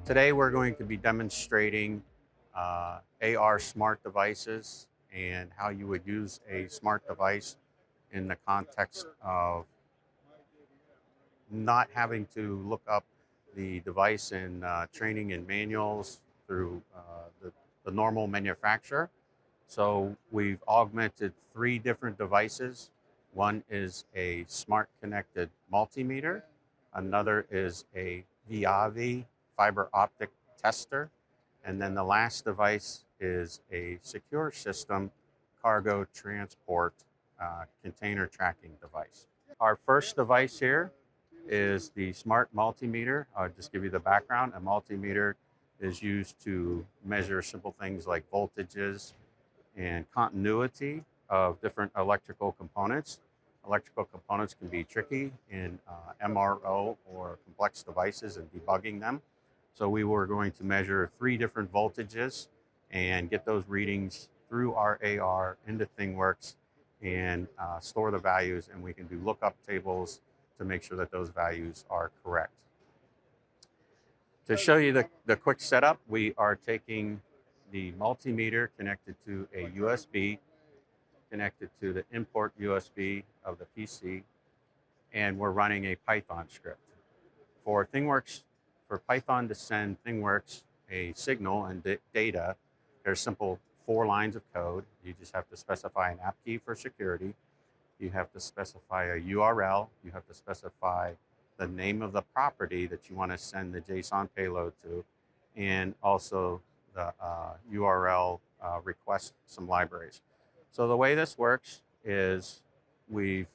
Today we're going to be demonstrating AR smart devices and how you would use a smart device in the context of not having to look up the device in training and manuals through the normal manufacturer. So we've augmented three different devices. One is a smart connected multimeter. Another is a Viavi fiber optic tester. And then the last device is a secure system cargo transport container tracking device. Our first device here is the smart multimeter. I'll just give you the background. A multimeter is used to measure simple things like voltages and continuity of different electrical components. Electrical components can be tricky in MRO or complex devices and debugging them. So we were going to measure three different voltages and get those readings through our AR into ThingWorx and store the values, and we can do lookup tables to make sure that those values are correct. To show you the quick setup, we are taking the multimeter connected to a USB, connected to the import USB of the PC, and we're running a Python script. For ThingWorx, for Python to send ThingWorx a signal and data, there's simple 4 lines of code. You just have to specify an app key for security. You have to specify a URL. You have to specify the name of the property that you want to send the JSON payload to, and also the URL request some libraries. So the way this works is we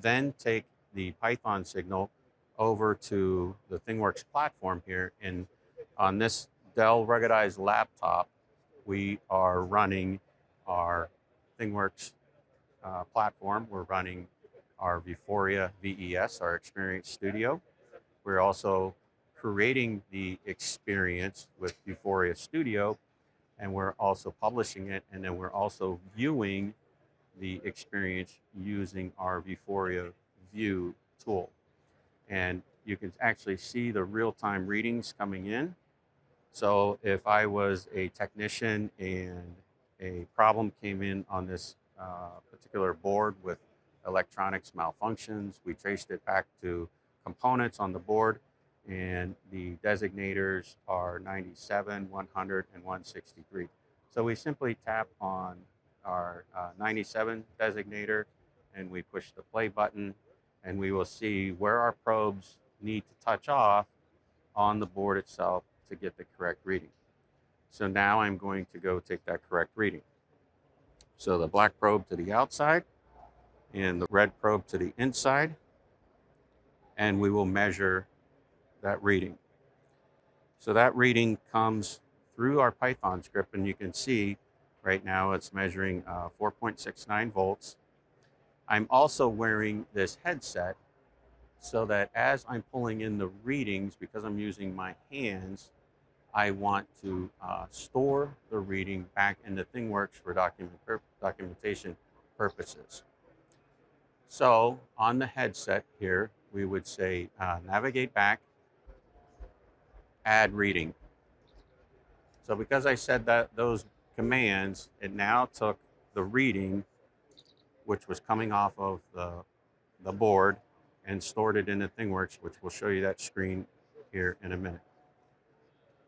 then take the Python signal over to the ThingWorx platform here, and on this Dell ruggedized laptop, we are running our ThingWorx platform. We're running our Vuforia VES, our Experience Studio. We're also creating the experience with Vuforia Studio, and we're also publishing it, and then we're also viewing the experience using our Vuforia View tool. And you can actually see the real-time readings coming in. So if I was a technician and a problem came in on this particular board with electronics malfunctions, we traced it back to components on the board, and the designators are 97, 100, and 163. So we simply tap on our 97 designator and we push the play button, and we will see where our probes need to touch off on the board itself to get the correct reading. So now I'm going to go take that correct reading. So the black probe to the outside and the red probe to the inside, and we will measure that reading. So that reading comes through our Python script, and you can see right now it's measuring 4.69 volts. I'm also wearing this headset so that as I'm pulling in the readings, because I'm using my hands, I want to store the reading back into ThingWorx for documentation purposes. So on the headset here, we would say navigate back, add reading. So because I said that those commands, it now took the reading, which was coming off of the board, and stored it into ThingWorx, which will show you that screen here in a minute.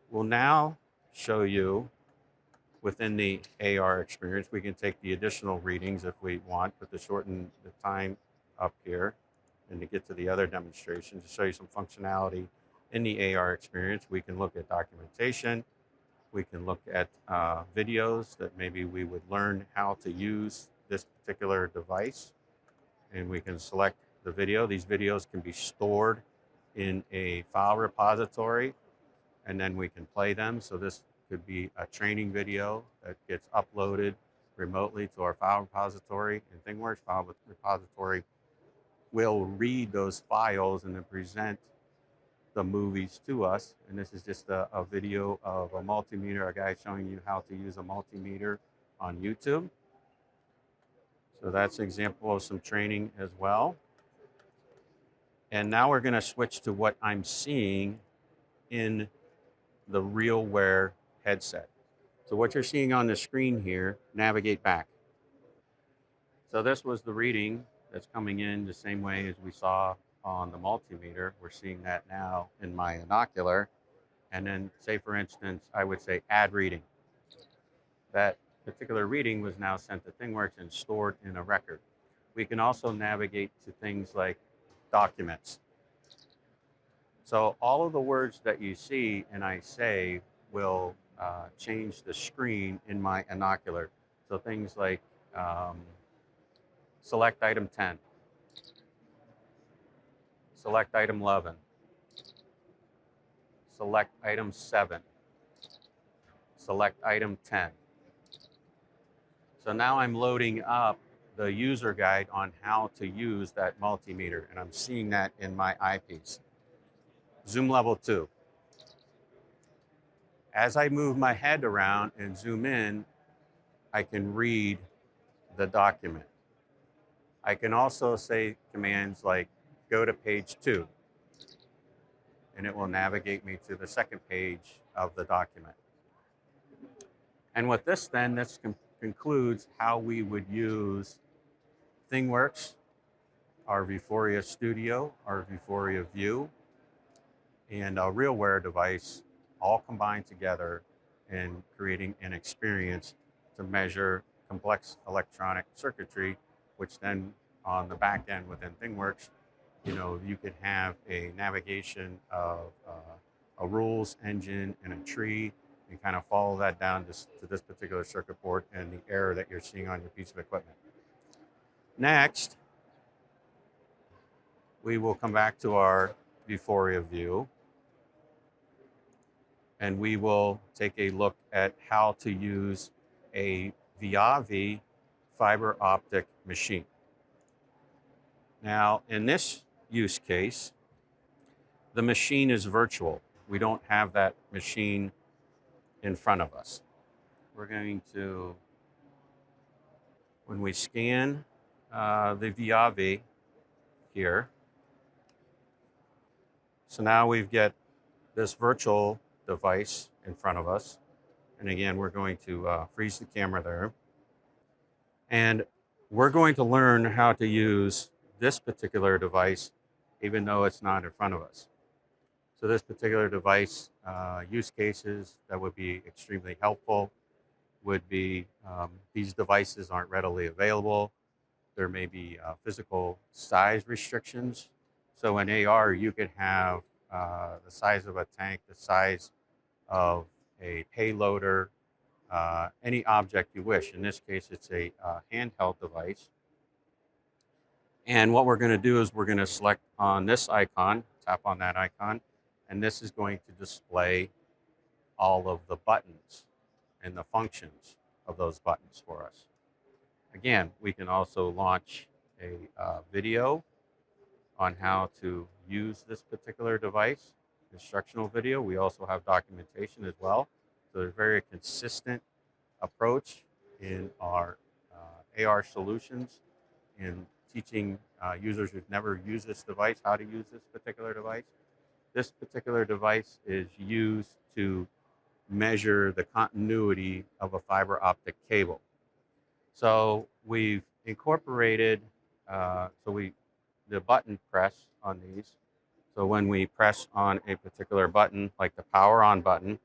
We'll now show you within the AR experience, we can take the additional readings if we want, but to shorten the time up here and to get to the other demonstrations, to show you some functionality in the AR experience. We can look at documentation. We can look at videos that maybe we would learn how to use this particular device, and we can select the video. These videos can be stored in a file repository, and then we can play them. So this could be a training video that gets uploaded remotely to our file repository. And ThingWorx file repository will read those files and then present the movies to us. And this is just a video of a multimeter, a guy showing you how to use a multimeter on YouTube. So that's an example of some training as well. And now we're going to switch to what I'm seeing in the RealWear headset. So what you're seeing on the screen here, navigate back. So this was the reading that's coming in the same way as we saw on the multimeter. We're seeing that now in my binocular. And then say, for instance, I would say add reading. That particular reading was now sent to ThingWorx and stored in a record. We can also navigate to things like documents. So all of the words that you see and I say will change the screen in my binocular. So things like select item 10, select item 11, select item 7, select item 10. So now I'm loading up the user guide on how to use that multimeter, and I'm seeing that in my eyepiece. Zoom level 2. As I move my head around and zoom in, I can read the document. I can also say commands like go to page 2, and it will navigate me to the second page of the document. And with this then, this concludes how we would use ThingWorx, our Vuforia Studio, our Vuforia View, and a RealWear device all combined together in creating an experience to measure complex electronic circuitry, which then on the back end within ThingWorx, you could have a navigation of a rules engine and a tree, and kind of follow that down to this particular circuit board and the error that you're seeing on your piece of equipment. Next, we will come back to our Vuforia view, and we will take a look at how to use a Viavi fiber optic machine. Now, in this use case, the machine is virtual. We don't have that machine in front of us. We're going to, when we scan the Viavi here, so now we've got this virtual device in front of us. And again, we're going to freeze the camera there. And we're going to learn how to use this particular device, even though it's not in front of us. So this particular device, use cases that would be extremely helpful would be these devices aren't readily available. There may be physical size restrictions. So in AR, you could have the size of a tank, the size of a payloader, any object you wish. In this case, it's a handheld device. And what we're going to do is we're going to select on this icon, tap on that icon, and this is going to display all of the buttons and the functions of those buttons for us. Again, we can also launch a video on how to use this particular device, instructional video. We also have documentation as well. So there's a very consistent approach in our AR solutions in teaching users who've never used this device how to use this particular device. This particular device is used to measure the continuity of a fiber optic cable. So we've incorporated, the button press on these. So when we press on a particular button, like the power on button,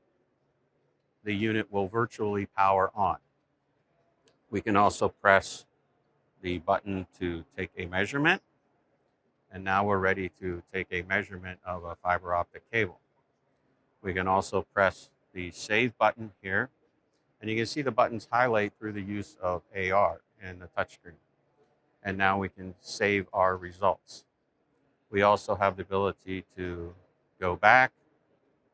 the unit will virtually power on. We can also press the button to take a measurement, and now we're ready to take a measurement of a fiber optic cable. We can also press the save button here, and you can see the buttons highlight through the use of AR and the touchscreen. And now we can save our results. We also have the ability to go back,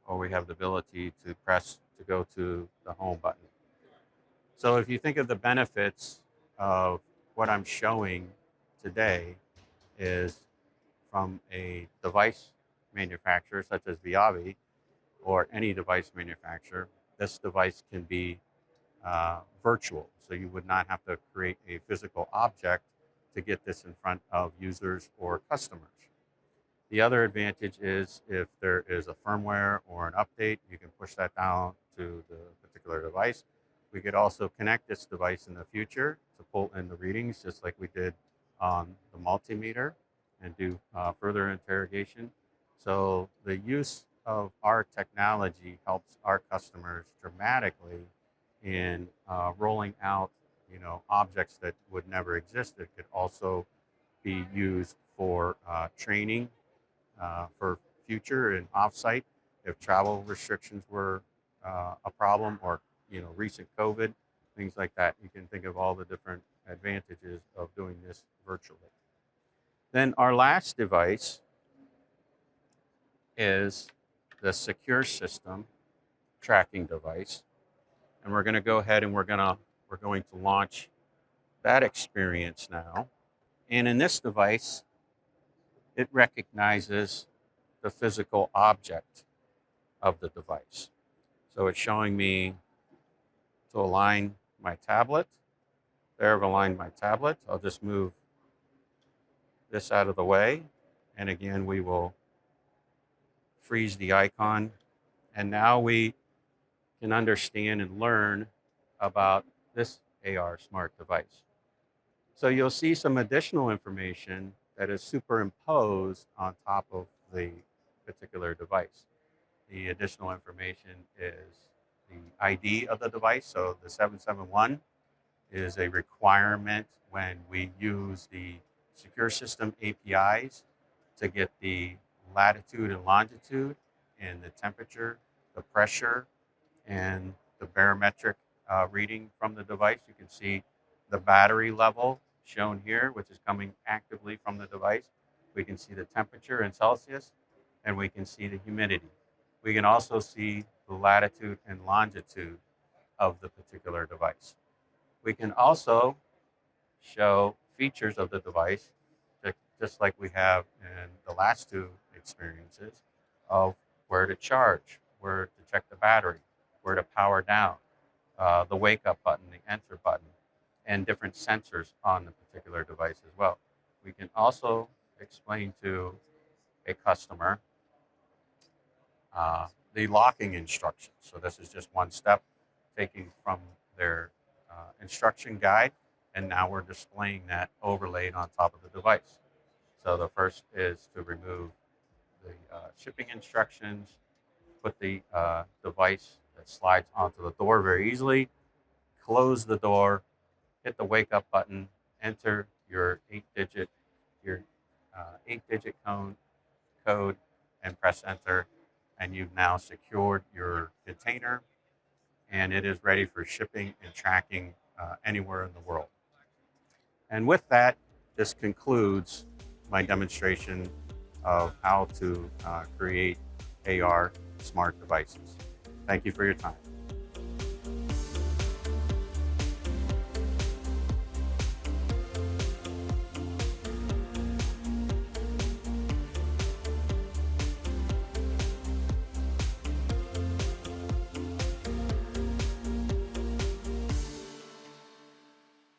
or we have the ability to press to go to the home button. So if you think of the benefits of what I'm showing today is from a device manufacturer such as Viavi or any device manufacturer, this device can be virtual. So you would not have to create a physical object to get this in front of users or customers. The other advantage is if there is a firmware or an update, you can push that down to the particular device. We could also connect this device in the future to pull in the readings, just like we did on the multimeter, and do further interrogation. So the use of our technology helps our customers dramatically in rolling out, objects that would never exist. It could also be used for training for future and offsite if travel restrictions were a problem, or recent COVID, things like that. You can think of all the different advantages of doing this virtually. Then our last device is the secure system tracking device, and we're going to go ahead and we're going to launch that experience now. And in this device, it recognizes the physical object of the device. So it's showing me to align my tablet. There, I've aligned my tablet. I'll just move this out of the way. And again, we will freeze the icon. And now we can understand and learn about this AR smart device. So you'll see some additional information that is superimposed on top of the particular device. The additional information is the ID of the device. So the 771 is a requirement when we use the secure system APIs to get the latitude and longitude and the temperature, the pressure, and the barometric reading from the device. You can see the battery level shown here, which is coming actively from the device. We can see the temperature in Celsius, and we can see the humidity. We can also see the latitude and longitude of the particular device. We can also show features of the device, just like we have in the last two experiences, of where to charge, where to check the battery, where to power down, the wake up button, the enter button, and different sensors on the particular device as well. We can also explain to a customer the locking instructions. So this is just one step taken from their instruction guide, and now we're displaying that overlaid on top of the device. So the first is to remove the shipping instructions, put the device that slides onto the door very easily, close the door, hit the wake up button, enter your eight-digit code, and press enter, and you've now secured your container, and it is ready for shipping and tracking anywhere in the world. And with that, this concludes my demonstration of how to create AR smart devices. Thank you for your time.